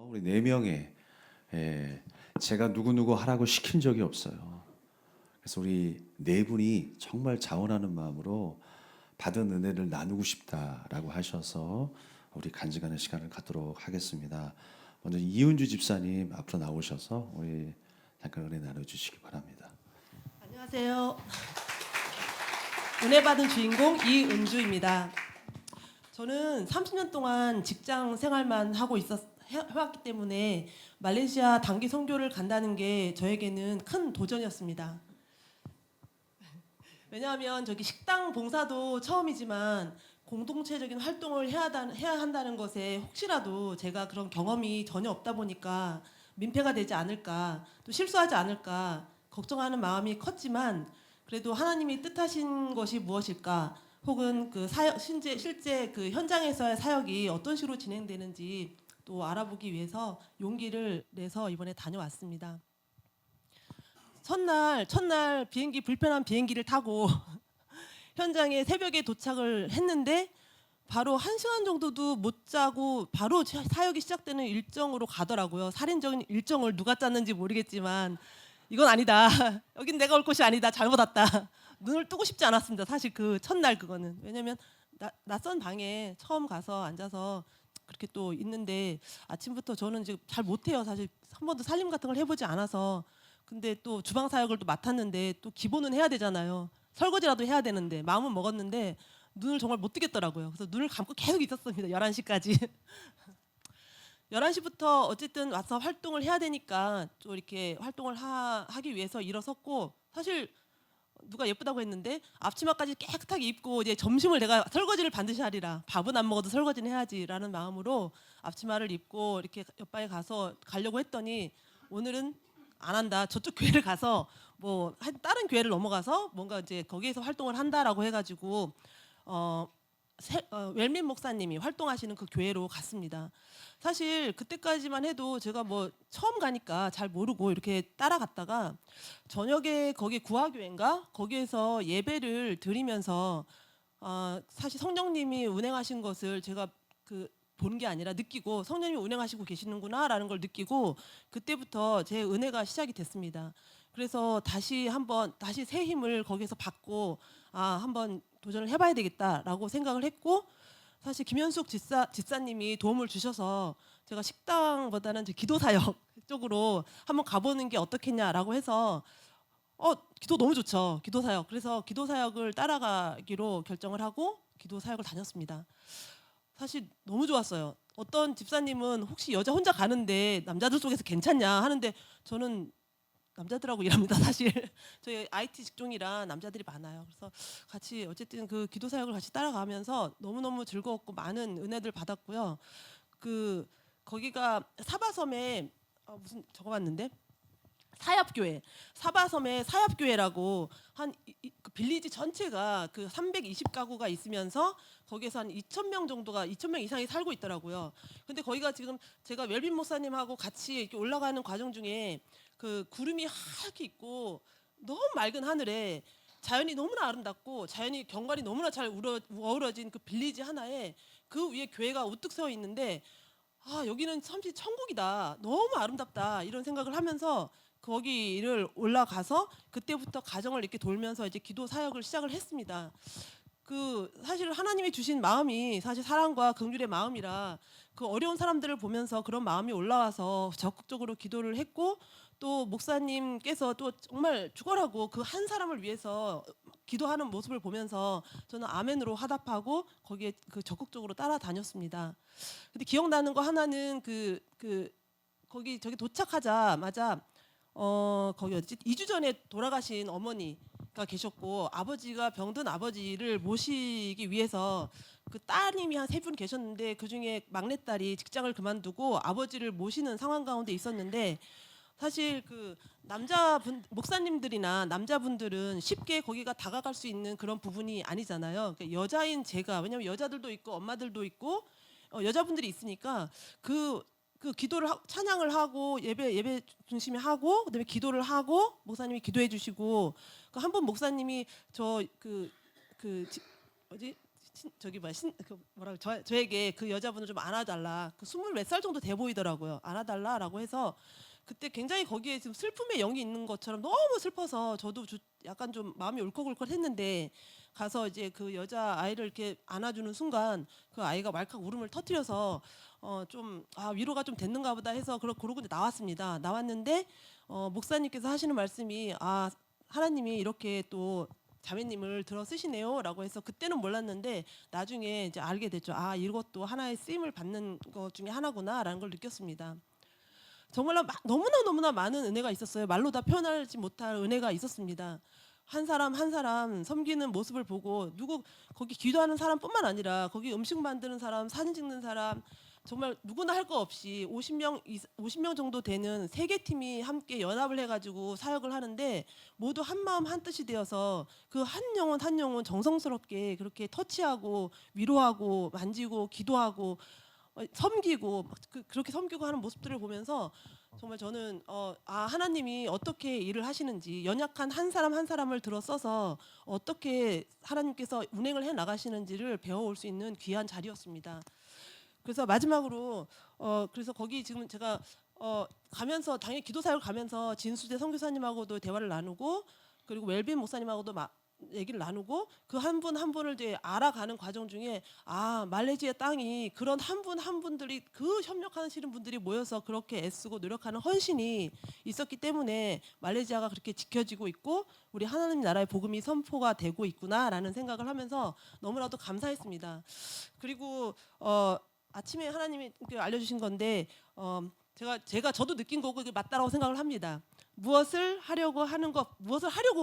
우리 네 명의 제가 누구누구 하라고 시킨 적이 없어요. 그래서 우리 네 분이 정말 자원하는 마음으로 받은 은혜를 나누고 싶다라고 하셔서 우리 간증하는 시간을 갖도록 하겠습니다. 먼저 이은주 집사님 앞으로 나오셔서 우리 잠깐 은혜 나눠주시기 바랍니다. 안녕하세요. 은혜 받은 주인공 이은주입니다. 저는 30년 동안 직장 생활만 하고 해왔기 때문에 말레이시아 단기 선교를 간다는 게 저에게는 큰 도전이었습니다. 왜냐하면 저기 식당 봉사도 처음이지만 공동체적인 활동을 해야 한다는 것에 혹시라도 제가 그런 경험이 전혀 없다 보니까 민폐가 되지 않을까, 또 실수하지 않을까 걱정하는 마음이 컸지만 그래도 하나님이 뜻하신 것이 무엇일까, 혹은 그 실제 그 현장에서의 사역이 어떤 식으로 진행되는지 또 알아보기 위해서 용기를 내서 이번에 다녀왔습니다. 첫날 비행기 불편한 비행기를 타고 현장에 새벽에 도착을 했는데 바로 1시간 정도도 못 자고 바로 사역이 시작되는 일정으로 가더라고요. 살인적인 일정을 누가 짰는지 모르겠지만 이건 아니다. 여긴 내가 올 곳이 아니다. 잘못 왔다. 눈을 뜨고 싶지 않았습니다. 사실 그 첫날 그거는. 왜냐면 낯선 방에 처음 가서 앉아서 그렇게 또 있는데 아침부터 저는 이제 잘 못해요. 사실 한 번도 살림 같은 걸 해보지 않아서. 근데 또 주방 사역을 또 맡았는데 또 기본은 해야 되잖아요. 설거지라도 해야 되는데 마음은 먹었는데 눈을 정말 못 뜨겠더라고요. 그래서 눈을 감고 계속 있었습니다. 11시까지. 11시부터 어쨌든 와서 활동을 해야 되니까 또 이렇게 활동을 하기 위해서 일어섰고, 사실 누가 예쁘다고 했는데 앞치마까지 깨끗하게 입고 이제 점심을 내가 설거지를 반드시 하리라, 밥은 안 먹어도 설거지는 해야지라는 마음으로 앞치마를 입고 이렇게 옆방에 가서 가려고 했더니 오늘은 안 한다. 저쪽 교회를 가서 뭐 다른 교회를 넘어가서 뭔가 이제 거기에서 활동을 한다라고 해가지고 웰민 목사님이 활동하시는 그 교회로 갔습니다. 사실 그때까지만 해도 제가 뭐 처음 가니까 잘 모르고 이렇게 따라갔다가 저녁에 거기 구화교회인가 거기에서 예배를 드리면서 사실 성령님이 운행하신 것을 제가 본 게 아니라 느끼고, 성령님이 운행하시고 계시는구나라는 걸 느끼고 그때부터 제 은혜가 시작이 됐습니다. 그래서 다시 새 힘을 거기서 받고 한번 도전을 해봐야 되겠다라고 생각을 했고, 사실 김현숙 집사님이 도움을 주셔서 제가 식당보다는 기도 사역 쪽으로 한번 가보는 게 어떻겠냐라고 해서 기도 너무 좋죠. 기도 사역. 그래서 기도 사역을 따라가기로 결정을 하고 기도 사역을 다녔습니다. 사실 너무 좋았어요. 어떤 집사님은 혹시 여자 혼자 가는데 남자들 속에서 괜찮냐 하는데 저는 남자들하고 일합니다. 사실 저희 IT 직종이라 남자들이 많아요. 그래서 같이 어쨌든 그 기도 사역을 같이 따라가면서 너무너무 즐거웠고 많은 은혜들 받았고요. 거기가 사바섬에 무슨 적어봤는데 사협교회, 사바섬의 사협교회라고 그 빌리지 전체가 그 320가구가 있으면서 거기에서 한 2,000명 정도가 2,000명 이상이 살고 있더라고요. 근데 거기가 지금 제가 웰빈 목사님하고 같이 이렇게 올라가는 과정 중에 그 구름이 하얗게 있고 너무 맑은 하늘에 자연이 너무나 아름답고 자연이 경관이 너무나 잘 어우러진 그 빌리지 하나에 그 위에 교회가 우뚝 서 있는데 여기는 참 천국이다. 너무 아름답다. 이런 생각을 하면서 거기를 올라가서 그때부터 가정을 이렇게 돌면서 이제 기도 사역을 시작을 했습니다. 사실 하나님이 주신 마음이 사실 사랑과 긍휼의 마음이라 그 어려운 사람들을 보면서 그런 마음이 올라와서 적극적으로 기도를 했고, 또 목사님께서 또 정말 죽어라고 그 한 사람을 위해서 기도하는 모습을 보면서 저는 아멘으로 화답하고 거기에 적극적으로 따라다녔습니다. 근데 기억나는 거 하나는 거기 저기 도착하자마자 거기 2주 전에 돌아가신 어머니가 계셨고, 아버지가 병든 아버지를 모시기 위해서 그 따님이 한 3분 계셨는데 그중에 막내딸이 직장을 그만두고 아버지를 모시는 상황 가운데 있었는데, 사실 목사님들이나 남자분들은 쉽게 거기가 다가갈 수 있는 그런 부분이 아니잖아요. 그러니까 여자인 제가, 왜냐면 여자들도 있고 엄마들도 있고 여자분들이 있으니까 그 기도를 찬양을 하고 예배 중심에 하고 그다음에 기도를 하고 목사님이 기도해 주시고, 한 번 목사님이 저에게 그 여자분을 좀 안아달라. 그 24살 정도 돼 보이더라고요. 안아달라라고 해서 그때 굉장히 거기에 지금 슬픔의 영이 있는 것처럼 너무 슬퍼서 저도 약간 좀 마음이 울컥울컥했는데 가서 이제 그 여자 아이를 이렇게 안아주는 순간 그 아이가 왈칵 울음을 터뜨려서 위로가 좀 됐는가 보다 해서 그러고 이제 나왔습니다. 나왔는데 목사님께서 하시는 말씀이 하나님이 이렇게 또 자매님을 들어 쓰시네요라고 해서 그때는 몰랐는데 나중에 이제 알게 됐죠. 이것도 하나의 쓰임을 받는 것 중에 하나구나라는 걸 느꼈습니다. 정말로 너무나 많은 은혜가 있었어요. 말로 다 표현하지 못할 은혜가 있었습니다. 한 사람 한 사람 섬기는 모습을 보고 거기 기도하는 사람뿐만 아니라 거기 음식 만드는 사람, 사진 찍는 사람 정말 누구나 할 거 없이 50명 정도 되는 세 개 팀이 함께 연합을 해가지고 사역을 하는데 모두 한 마음 한 뜻이 되어서 그 한 영혼 한 영혼 정성스럽게 그렇게 터치하고 위로하고 만지고 기도하고 섬기고 그렇게 섬기고 하는 모습들을 보면서 정말 저는 하나님이 어떻게 일을 하시는지 연약한 한 사람 한 사람을 들어 써서 어떻게 하나님께서 운행을 해 나가시는지를 배워올 수 있는 귀한 자리였습니다. 그래서 마지막으로 그래서 거기 지금 제가 가면서 당연히 기도 사역을 가면서 진수재 선교사님하고도 대화를 나누고 그리고 웰빈 목사님하고도 얘기를 나누고 그 한 분 한 분을 이제 알아가는 과정 중에 말레이시아 땅이 그런 한 분 한 분들이 그 협력하시는 분들이 모여서 그렇게 애쓰고 노력하는 헌신이 있었기 때문에 말레이시아가 그렇게 지켜지고 있고 우리 하나님 나라의 복음이 선포가 되고 있구나라는 생각을 하면서 너무나도 감사했습니다. 그리고 아침에 하나님이 알려주신 건데 저도 느낀 거고 이게 맞다라고 생각을 합니다. 무엇을 하려고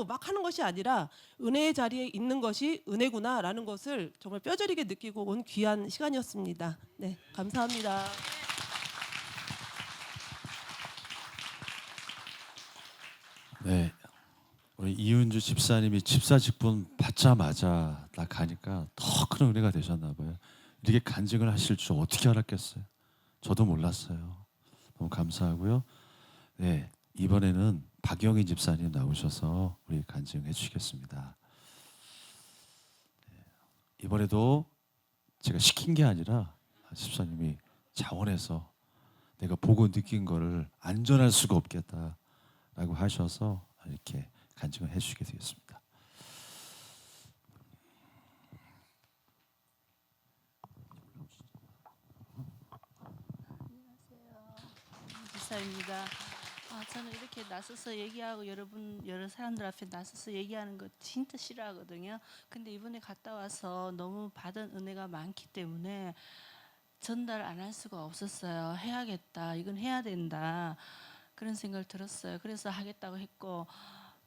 막 하는 것이 아니라 은혜의 자리에 있는 것이 은혜구나라는 것을 정말 뼈저리게 느끼고 온 귀한 시간이었습니다. 네, 감사합니다. 네, 우리 이은주 집사님이 집사 직분 받자마자 딱 가니까 더 큰 은혜가 되셨나 봐요. 이렇게 간증을 하실 줄 어떻게 알았겠어요? 저도 몰랐어요. 너무 감사하고요. 네, 이번에는 박영희 집사님 나오셔서 우리 간증해 주시겠습니다. 이번에도 제가 시킨 게 아니라 집사님이 자원해서 내가 보고 느낀 거를 안전할 수가 없겠다라고 하셔서 이렇게 간증을 해주시게 되겠습니다. 집사입니다. 저는 이렇게 나서서 얘기하고 여러 사람들 앞에 나서서 얘기하는 거 진짜 싫어하거든요. 근데 이번에 갔다 와서 너무 받은 은혜가 많기 때문에 전달 안 할 수가 없었어요. 해야겠다. 이건 해야 된다. 그런 생각을 들었어요. 그래서 하겠다고 했고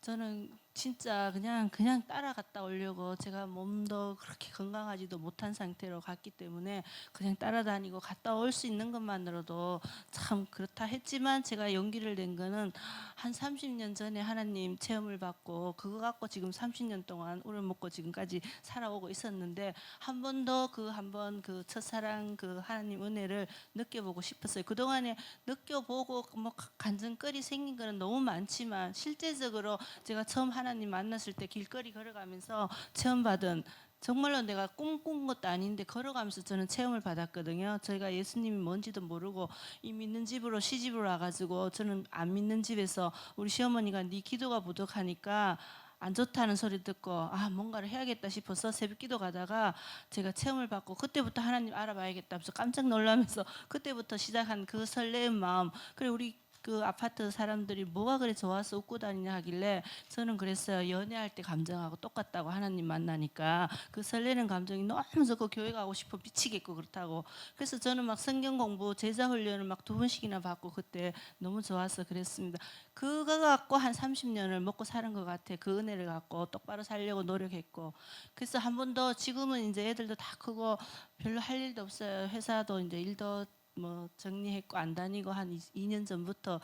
저는 진짜 그냥 따라갔다 오려고 제가 몸도 그렇게 건강하지도 못한 상태로 갔기 때문에 그냥 따라다니고 갔다 올 수 있는 것만으로도 참 그렇다 했지만 제가 용기를 낸 거는 한 30년 전에 하나님 체험을 받고 그거 갖고 지금 30년 동안 우려먹고 지금까지 살아오고 있었는데 한 번 더 그 첫사랑 그 하나님 은혜를 느껴보고 싶었어요. 그동안에 느껴보고 뭐 간증거리 생긴 거는 너무 많지만 실제적으로 제가 처음 하나님 만났을 때 길거리 걸어가면서 체험받은 정말로 내가 꿈꾼 것도 아닌데 걸어가면서 저는 체험을 받았거든요. 저희가 예수님이 뭔지도 모르고 이 믿는 집으로 시집을 와가지고 저는 안 믿는 집에서 우리 시어머니가 네 기도가 부족하니까 안 좋다는 소리 듣고 뭔가를 해야겠다 싶어서 새벽기도 가다가 제가 체험을 받고 그때부터 하나님 알아봐야겠다 하면서 깜짝 놀라면서 그때부터 시작한 그 설레는 마음. 그래 우리 그 아파트 사람들이 뭐가 그래 좋아서 웃고 다니냐 하길래 저는 그랬어요. 연애할 때 감정하고 똑같다고 하나님 만나니까 그 설레는 감정이 너무 좋고 교회 가고 싶어 미치겠고 그렇다고. 그래서 저는 막 성경 공부 제자 훈련을 막 2번씩이나 받고 그때 너무 좋아서 그랬습니다. 그거 갖고 한 30년을 먹고 사는 것 같아. 그 은혜를 갖고 똑바로 살려고 노력했고 그래서 한 번 더 지금은 이제 애들도 다 크고 별로 할 일도 없어요. 회사도 이제 일도 뭐 정리했고 안 다니고 한 2년 전부터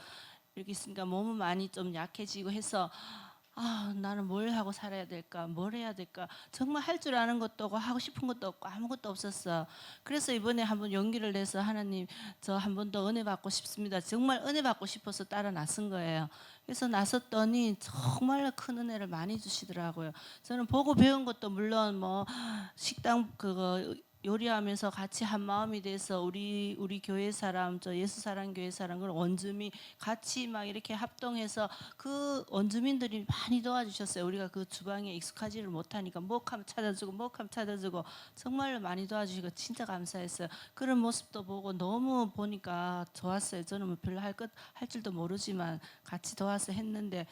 이렇게 있으니까 몸은 많이 좀 약해지고 해서 나는 뭘 하고 살아야 될까? 뭘 해야 될까? 정말 할 줄 아는 것도 없고 하고 싶은 것도 없고 아무것도 없었어. 그래서 이번에 한번 용기를 내서 하나님 저 한 번 더 은혜 받고 싶습니다. 정말 은혜 받고 싶어서 따라 나선 거예요. 그래서 나섰더니 정말 큰 은혜를 많이 주시더라고요. 저는 보고 배운 것도 물론 뭐 식당 그거 요리하면서 같이 한 마음이 돼서 우리 교회 사람 저 예수 사랑 교회 사람 그런 원주민 같이 막 이렇게 합동해서 그 원주민들이 많이 도와주셨어요. 우리가 그 주방에 익숙하지를 못하니까 목함 찾아주고 목함 찾아주고 정말로 많이 도와주시고 진짜 감사했어요. 그런 모습도 보고 너무 보니까 좋았어요. 저는 뭐 별로 할 줄도 모르지만 같이 도와서 했는데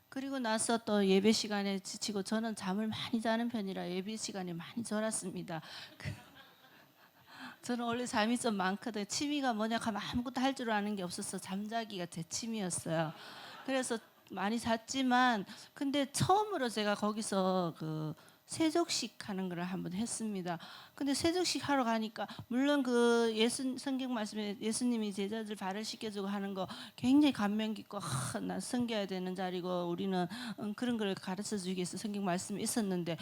그리고 나서 또 예배 시간에 지치고 저는 잠을 많이 자는 편이라 예배 시간에 많이 졸았습니다. 저는 원래 잠이 좀 많거든요. 취미가 뭐냐 하면 아무것도 할 줄 아는 게 없어서 잠자기가 제 취미였어요. 그래서 많이 잤지만 근데 처음으로 제가 거기서 그 세족식 하는 걸 한번 했습니다. 근데 세족식 하러 가니까 물론 그 예수 성경 말씀에 예수님이 제자들 발을 씻겨주고 하는 거 굉장히 감명 깊고 나 섬겨야 되는 자리고 우리는 그런 걸 가르쳐 주기 위해서 성경 말씀이 있었는데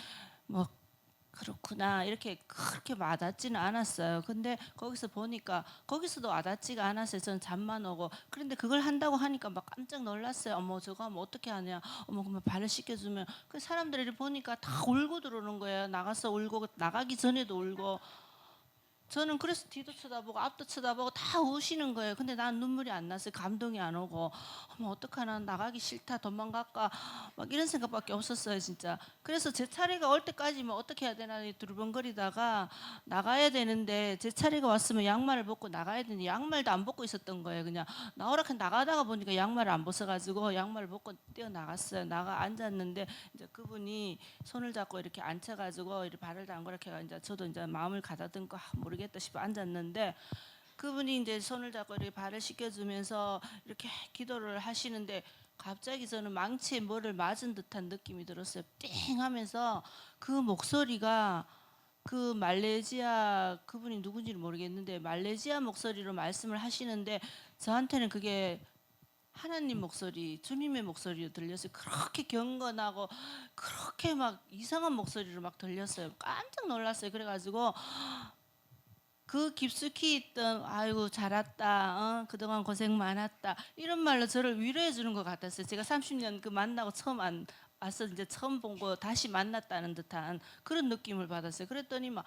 뭐 그렇구나 이렇게 그렇게 와닿지는 않았어요. 근데 거기서 보니까 거기서도 와닿지가 않았어요. 저는 잠만 오고 그런데 그걸 한다고 하니까 막 깜짝 놀랐어요. 어머 저거 하면 어떻게 하냐. 어머 그러면 발을 씻겨주면 그 사람들이 보니까 다 울고 들어오는 거예요. 나가서 울고 나가기 전에도 울고 저는 그래서 뒤도 쳐다보고 앞도 쳐다보고 다 우시는 거예요. 근데 난 눈물이 안 났어요. 감동이 안 오고 어머 어떡하나 나가기 싫다 도망갈까 막 이런 생각밖에 없었어요 진짜. 그래서 제 차례가 올 때까지 뭐 어떻게 해야 되나 두리번거리다가 나가야 되는데 제 차례가 왔으면 양말을 벗고 나가야 되는데 양말도 안 벗고 있었던 거예요. 그냥 나오라 해 나가다가 보니까 양말을 안 벗어가지고 양말을 벗고 뛰어나갔어요. 나가 앉았는데 이제 그분이 손을 잡고 이렇게 앉혀가지고 이렇게 발을 담고 이렇게 이제 저도 이제 마음을 가다듬고 모르겠다 싶어 앉았는데 그분이 이제 손을 잡고 이렇게 발을 씻겨주면서 이렇게 기도를 하시는데 갑자기 저는 망치에 뭐를 맞은 듯한 느낌이 들었어요. 띵 하면서 그 목소리가 그 말레이시아 그분이 누군지는 모르겠는데 말레이시아 목소리로 말씀을 하시는데 저한테는 그게 하나님 목소리, 주님의 목소리로 들렸어요. 그렇게 경건하고 그렇게 막 이상한 목소리로 막 들렸어요. 깜짝 놀랐어요. 그래가지고 그 깊숙이 있던 아이고 잘 왔다 그동안 고생 많았다 이런 말로 저를 위로해 주는 것 같았어요. 제가 30년 그 만나고 처음 와서 이제 처음 본 거 다시 만났다는 듯한 그런 느낌을 받았어요. 그랬더니 막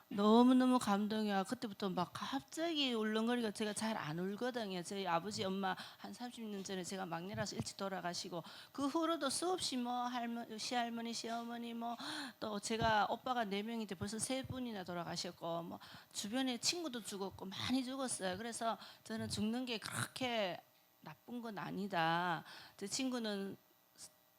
너무너무 감동이야. 그때부터 막 갑자기 울렁거리고 제가 잘 안 울거든요. 저희 아버지 엄마 한 30년 전에 제가 막내라서 일찍 돌아가시고 그 후로도 수없이 뭐 할머니, 시할머니, 시어머니 뭐 또 제가 오빠가 4명인데 벌써 3분이나 돌아가셨고 뭐 주변에 친구도 죽었고 많이 죽었어요. 그래서 저는 죽는 게 그렇게 나쁜 건 아니다. 제 친구는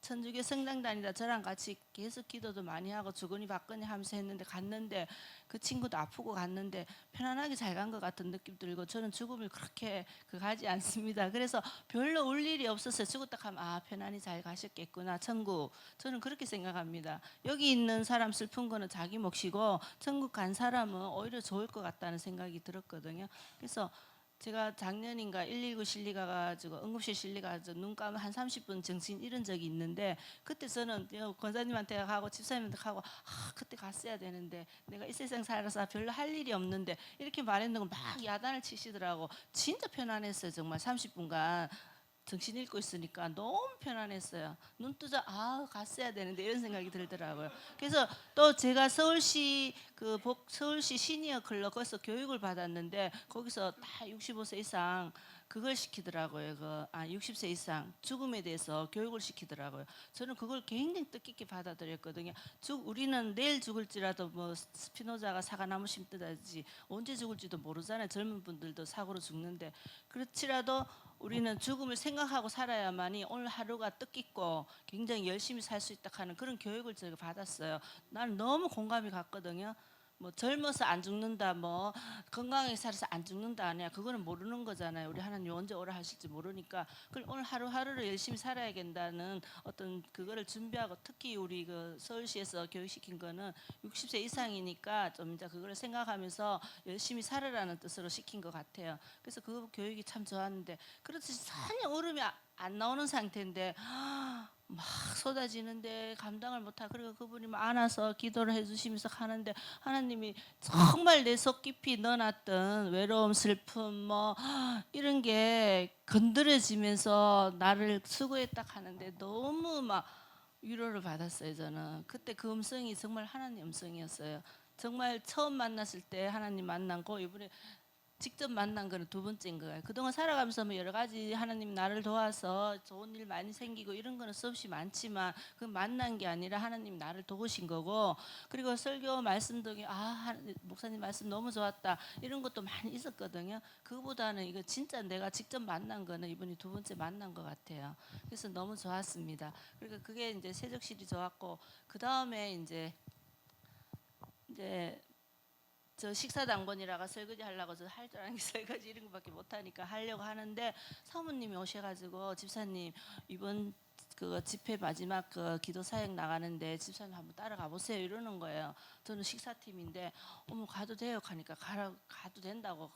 천주교 성당 다니다 저랑 같이 계속 기도도 많이 하고 주거니 받거니 하면서 했는데 갔는데 그 친구도 아프고 갔는데 편안하게 잘 간 것 같은 느낌 들고 저는 죽음을 그렇게 가지 않습니다. 그래서 별로 울 일이 없었어요. 죽었다 하면 아 편안히 잘 가셨겠구나 천국. 저는 그렇게 생각합니다. 여기 있는 사람 슬픈 거는 자기 몫이고 천국 간 사람은 오히려 좋을 것 같다는 생각이 들었거든요. 그래서 제가 작년인가 119 실리 가가지고 응급실 실리 가서 눈 감아 한 30분 정신 잃은 적이 있는데 그때 저는 권사님한테 가고 집사님한테 가고 그때 갔어야 되는데 내가 이 세상 살아서 별로 할 일이 없는데 이렇게 말했는 거 막 야단을 치시더라고. 진짜 편안했어요. 정말 30분간 정신 잃고 있으니까 너무 편안했어요. 눈 뜨자 갔어야 되는데 이런 생각이 들더라고요. 그래서 또 제가 서울시 서울시 시니어 클럽 거기서 교육을 받았는데 거기서 다 65세 이상 그걸 시키더라고요. 60세 이상 죽음에 대해서 교육을 시키더라고요. 저는 그걸 굉장히 뜻깊게 받아들였거든요. 우리는 내일 죽을지라도 뭐 스피노자가 사과나무 심듯하지 언제 죽을지도 모르잖아요. 젊은 분들도 사고로 죽는데 그렇지라도 우리는 죽음을 생각하고 살아야만이 오늘 하루가 뜻깊고 굉장히 열심히 살 수 있다 하는 그런 교육을 제가 받았어요. 나는 너무 공감이 갔거든요. 뭐 젊어서 안 죽는다, 뭐 건강하게 살아서 안 죽는다 아니야. 그거는 모르는 거잖아요. 우리 하나님 언제 오라 하실지 모르니까. 그럼 오늘 하루하루를 열심히 살아야 된다는 어떤 그거를 준비하고 특히 우리 그 서울시에서 교육시킨 거는 60세 이상이니까 좀 이제 그거를 생각하면서 열심히 살아라는 뜻으로 시킨 것 같아요. 그래서 그 교육이 참 좋았는데 그렇듯이 전혀 울음이 안 나오는 상태인데 막 쏟아지는데 감당을 못하고 그리고 그분이 막 안아서 기도를 해주시면서 하는데 하나님이 정말 내 속 깊이 넣어놨던 외로움, 슬픔 뭐 이런 게 건드려지면서 나를 수고했다 하는데 너무 막 위로를 받았어요. 저는 그때 그 음성이 정말 하나님 음성이었어요. 정말 처음 만났을 때 하나님 만나고 이번에 직접 만난 거는 두 번째인 거예요. 그동안 살아가면서 뭐 여러 가지 하나님 나를 도와서 좋은 일 많이 생기고 이런 거는 수없이 많지만 그 만난 게 아니라 하나님 나를 도우신 거고 그리고 설교 말씀 중에 목사님 말씀 너무 좋았다 이런 것도 많이 있었거든요. 그거보다는 이거 진짜 내가 직접 만난 거는 이번이 두 번째 만난 것 같아요. 그래서 너무 좋았습니다. 그러니까 그게 이제 세족실이 좋았고 그 다음에 이제 저 식사당번이라가 설거지 하려고 저 할 줄 아는 게 설거지 이런 거밖에 못하니까 하려고 하는데 사모님이 오셔가지고 집사님 이번 그 집회 마지막 그 기도 사역 나가는데 집사님 한번 따라가 보세요 이러는 거예요. 저는 식사팀인데 어머 가도 돼요 하니까 가도 된다고.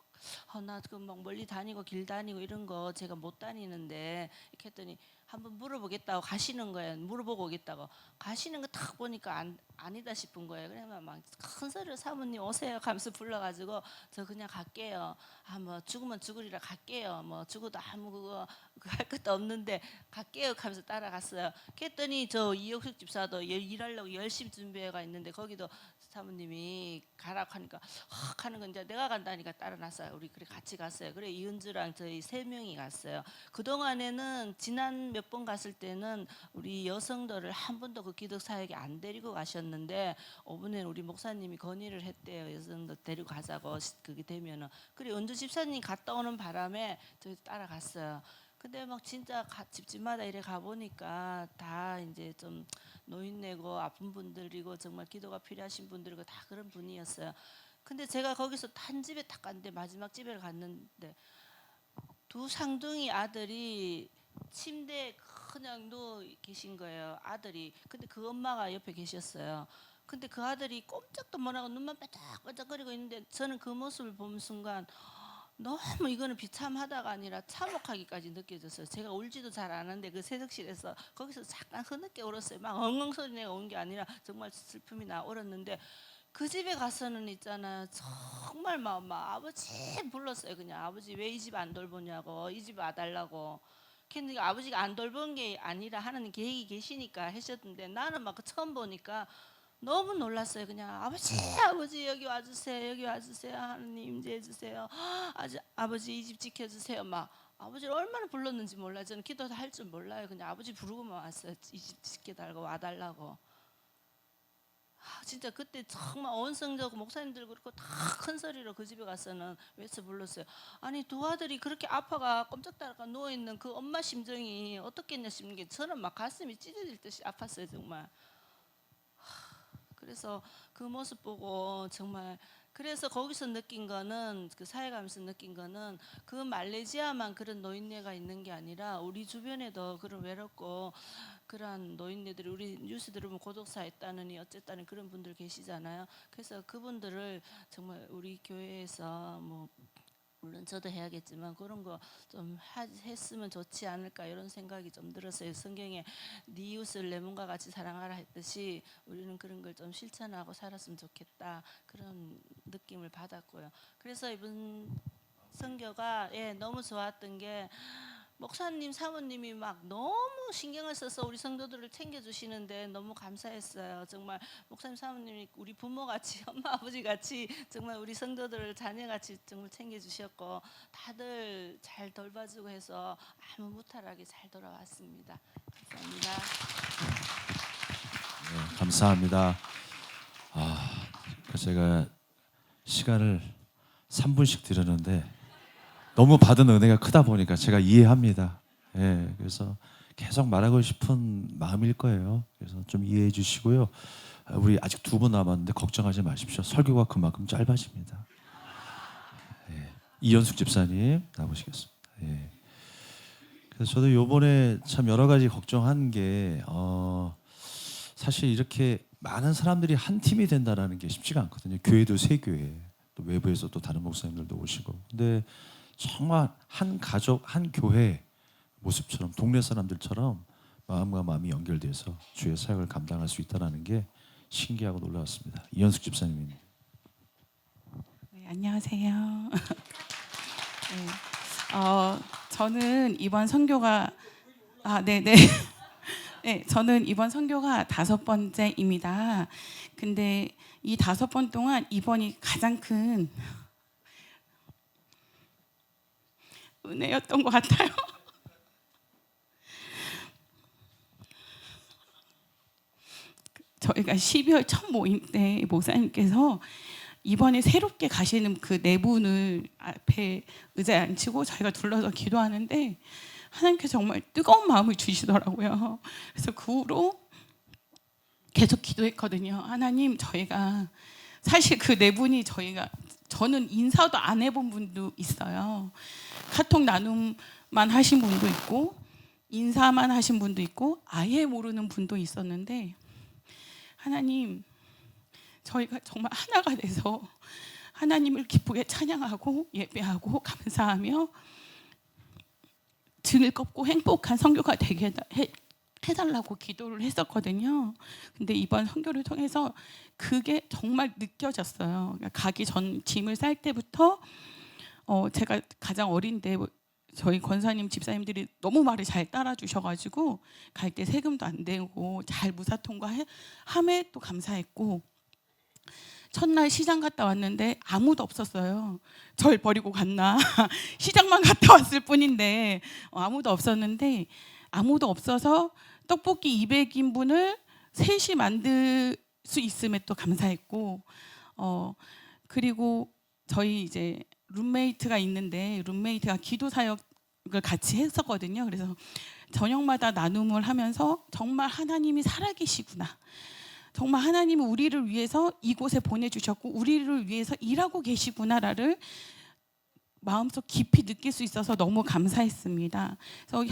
나 그 막 멀리 다니고 길 다니고 이런 거 제가 못 다니는데 이렇게 했더니 한번 물어보겠다고 가시는 거예요. 물어보고 오겠다고 가시는 거 딱 보니까 아니다 싶은 거예요. 그러면 막 큰 소리로 사모님 오세요 하면서 불러가지고 저 그냥 갈게요. 뭐 죽으면 죽으리라 갈게요. 뭐 죽어도 아무 그거 할 것도 없는데 갈게요 하면서 따라갔어요. 그랬더니 저 이혁숙 집사도 일하려고 열심히 준비해가 있는데 거기도 사모님이 가라고 하니까 하는 건 이제 내가 간다니까 따라났어요. 우리 그래 같이 갔어요. 그래 이은주랑 저희 세 명이 갔어요. 그 동안에는 지난 몇 번 갔을 때는 우리 여성들을 한 번도 그 기도 사역에 안 데리고 가셨는데 이번에 우리 목사님이 건의를 했대요. 여성들 데리고 가자고 그게 되면은 그래 은주 집사님 갔다 오는 바람에 저희 따라갔어요. 근데 막 진짜 집집마다 이래 가 보니까 다 이제 좀 노인네고 아픈 분들이고 정말 기도가 필요하신 분들이고 다 그런 분이었어요. 근데 제가 거기서 한 집에 딱 갔는데 마지막 집에 갔는데 두 상둥이 아들이 침대에 그냥 누워 계신 거예요. 아들이. 근데 그 엄마가 옆에 계셨어요. 근데 그 아들이 꼼짝도 못 하고 눈만 반짝반짝거리고 있는데 저는 그 모습을 보는 순간 너무 이거는 비참하다가 아니라 참혹하기까지 느껴졌어요. 제가 울지도 잘 않았는데 그 세석실에서 거기서 잠깐 흐느껴 울었어요. 막 엉엉 소리 내가 온 게 아니라 정말 슬픔이 나 울었는데 그 집에 가서는 있잖아요. 정말 막 아버지 불렀어요. 그냥 아버지 왜 이 집 안 돌보냐고 이 집 와달라고. 근데 아버지가 안 돌본 게 아니라 하나님 계획이 계시니까 하셨는데 나는 막 처음 보니까 너무 놀랐어요. 그냥 아버지 여기 와주세요. 여기 와주세요. 하나님 임재해 주세요. 아버지 이 집 지켜주세요. 막 아버지를 얼마나 불렀는지 몰라요. 저는 기도도 할 줄 몰라요. 그냥 아버지 부르고만 왔어요. 이 집 지켜달라고 와달라고. 진짜 그때 정말 온성적 목사님들 그렇고 다 큰 소리로 그 집에 가서는 외쳐 불렀어요. 아니 두 아들이 그렇게 아파가 꼼짝달아가 누워 있는 그 엄마 심정이 어떻겠냐 싶은 게 저는 막 가슴이 찢어질 듯이 아팠어요 정말. 그래서 그 모습 보고 정말 그래서 거기서 느낀 거는 그 사회가면서 느낀 거는 그 말레이시아만 그런 노인네가 있는 게 아니라 우리 주변에도 그런 외롭고 그런 노인네들이 우리 뉴스 들으면 고독사 했다느니 어쨌다는 그런 분들 계시잖아요. 그래서 그분들을 정말 우리 교회에서 뭐 물론 저도 해야겠지만 그런 거 좀 했으면 좋지 않을까 이런 생각이 좀 들었어요. 성경에 네 이웃을 내 몸과 같이 사랑하라 했듯이 우리는 그런 걸 좀 실천하고 살았으면 좋겠다 그런 느낌을 받았고요. 그래서 이번 선교가 너무 좋았던 게 목사님 사모님이 막 너무 신경을 써서 우리 성도들을 챙겨주시는데 너무 감사했어요. 정말 목사님 사모님이 우리 부모같이 엄마 아버지같이 정말 우리 성도들을 자녀같이 정말 챙겨주셨고 다들 잘 돌봐주고 해서 아무 무탈하게 잘 돌아왔습니다. 감사합니다. 네, 감사합니다. 제가 시간을 3분씩 드렸는데 너무 받은 은혜가 크다 보니까 제가 이해합니다. 예, 그래서 계속 말하고 싶은 마음일 거예요. 그래서 좀 이해해 주시고요. 우리 아직 2분 남았는데 걱정하지 마십시오. 설교가 그만큼 짧아집니다. 예, 이현숙 집사님 나오시겠습니다. 예. 그래서 저도 요번에 참 여러 가지 걱정한 게 사실 이렇게 많은 사람들이 한 팀이 된다라는 게 쉽지가 않거든요. 교회도 세 교회, 또 외부에서 또 다른 목사님들도 오시고. 근데 정말 한 가족, 한 교회 모습처럼 동네 사람들처럼 마음과 마음이 연결돼서 주의 사역을 감당할 수 있다는 게 신기하고 놀라웠습니다. 이현숙 집사님입니다. 네, 안녕하세요. 네, 저는 이번 선교가 네네. 네, 저는 이번 선교가 5번째입니다. 근데 이 5번 동안 이번이 가장 큰 은혜였던 것 같아요. 저희가 12월 첫 모임 때 목사님께서 이번에 새롭게 가시는 그 네 분을 앞에 의자에 앉히고 저희가 둘러서 기도하는데 하나님께서 정말 뜨거운 마음을 주시더라고요. 그래서 그 후로 계속 기도했거든요. 하나님, 저희가 사실 그 네 분이 저는 인사도 안 해본 분도 있어요. 카톡 나눔만 하신 분도 있고 인사만 하신 분도 있고 아예 모르는 분도 있었는데 하나님, 저희가 정말 하나가 돼서 하나님을 기쁘게 찬양하고 예배하고 감사하며 즐겁고 행복한 선교가 되게 해달라고 기도를 했었거든요. 근데 이번 선교를 통해서 그게 정말 느껴졌어요. 그러니까 가기 전 짐을 쌀 때부터 제가 가장 어린데 저희 권사님 집사님들이 너무 말을 잘 따라주셔가지고 갈 때 세금도 안 내고 잘 무사 통과함에 또 감사했고, 첫날 시장 갔다 왔는데 아무도 없었어요. 절 버리고 갔나 시장만 갔다 왔을 뿐인데 아무도 없었는데, 아무도 없어서 떡볶이 200인분을 셋이 만들 수 있음에 또 감사했고, 그리고 저희 이제 룸메이트가 있는데 룸메이트가 기도 사역을 같이 했었거든요. 그래서 저녁마다 나눔을 하면서 정말 하나님이 살아계시구나, 정말 하나님은 우리를 위해서 이곳에 보내주셨고 우리를 위해서 일하고 계시구나를 마음속 깊이 느낄 수 있어서 너무 감사했습니다. 그래서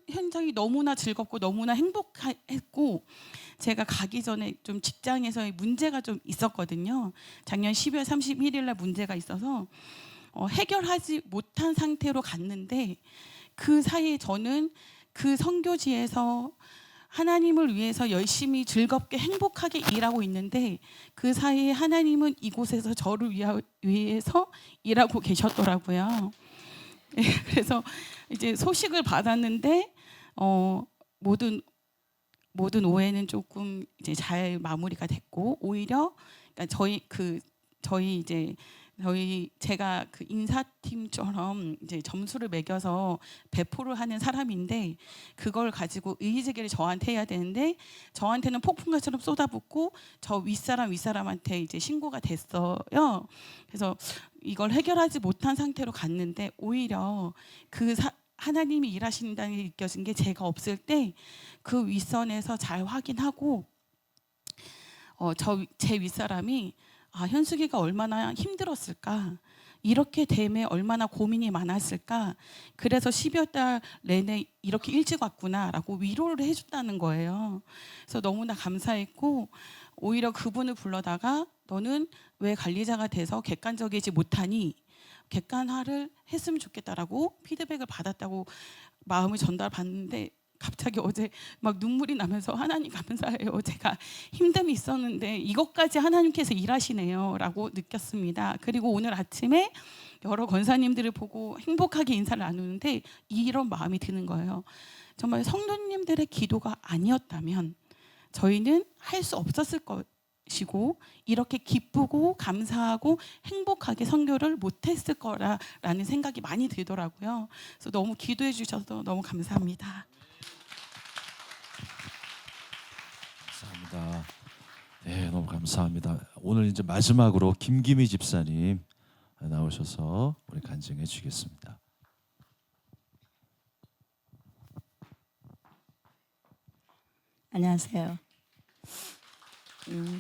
현장이 너무나 즐겁고 너무나 행복했고, 제가 가기 전에 좀 직장에서의 문제가 좀 있었거든요. 작년 12월 31일 날 문제가 있어서 해결하지 못한 상태로 갔는데, 그 사이에 저는 그 선교지에서 하나님을 위해서 열심히 즐겁게 행복하게 일하고 있는데 그 사이에 하나님은 이곳에서 저를 위해서 일하고 계셨더라고요. 그래서 이제 소식을 받았는데 모든 오해는 조금 이제 잘 마무리가 됐고, 오히려 그러니까 제가 그 인사팀처럼 이제 점수를 매겨서 배포를 하는 사람인데, 그걸 가지고 이의제기를 저한테 해야 되는데 저한테는 폭풍같이처럼 쏟아붓고 저 윗사람한테 이제 신고가 됐어요. 그래서 이걸 해결하지 못한 상태로 갔는데, 오히려 하나님이 일하신다는 게 느껴진 게, 제가 없을 때 그 윗선에서 잘 확인하고 제 윗사람이 현숙이가 얼마나 힘들었을까, 이렇게 됨에 얼마나 고민이 많았을까, 그래서 12월 달 내내 이렇게 일찍 왔구나라고 위로를 해줬다는 거예요. 그래서 너무나 감사했고, 오히려 그분을 불러다가 너는 왜 관리자가 돼서 객관적이지 못하니 객관화를 했으면 좋겠다라고 피드백을 받았다고 마음을 전달받는데, 갑자기 어제 막 눈물이 나면서 하나님 감사해요, 제가 힘듦이 있었는데 이것까지 하나님께서 일하시네요 라고 느꼈습니다. 그리고 오늘 아침에 여러 권사님들을 보고 행복하게 인사를 나누는데 이런 마음이 드는 거예요. 정말 성도님들의 기도가 아니었다면 저희는 할 수 없었을 것이고, 이렇게 기쁘고 감사하고 행복하게 선교를 못했을 거라는 생각이 많이 들더라고요. 그래서 너무 기도해 주셔서 너무 감사합니다. 감사합니다. 네, 너무 감사합니다. 오늘 이제 마지막으로 김기미 집사님 나오셔서 우리 간증해 주시겠습니다. 안녕하세요.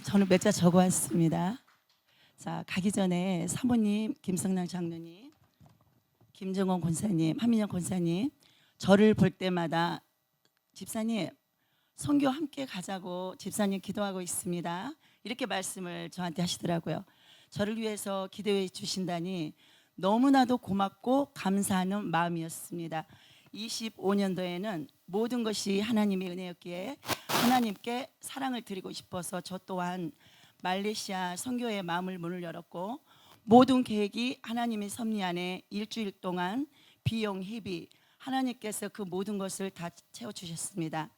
저는 몇 자 적어왔습니다. 자, 가기 전에 사모님, 김성랑 장로님, 김정원 권사님, 한민영 권사님, 저를 볼 때마다 집사님 선교 함께 가자고 집사님 기도하고 있습니다, 이렇게 말씀을 저한테 하시더라고요. 저를 위해서 기도해 주신다니 너무나도 고맙고 감사하는 마음이었습니다. 25년도에는 모든 것이 하나님의 은혜였기에 하나님께 사랑을 드리고 싶어서 저 또한 말레이시아 선교의 마음을 문을 열었고, 모든 계획이 하나님의 섭리 안에 일주일 동안 비용 회비 하나님께서 그 모든 것을 다 채워주셨습니다.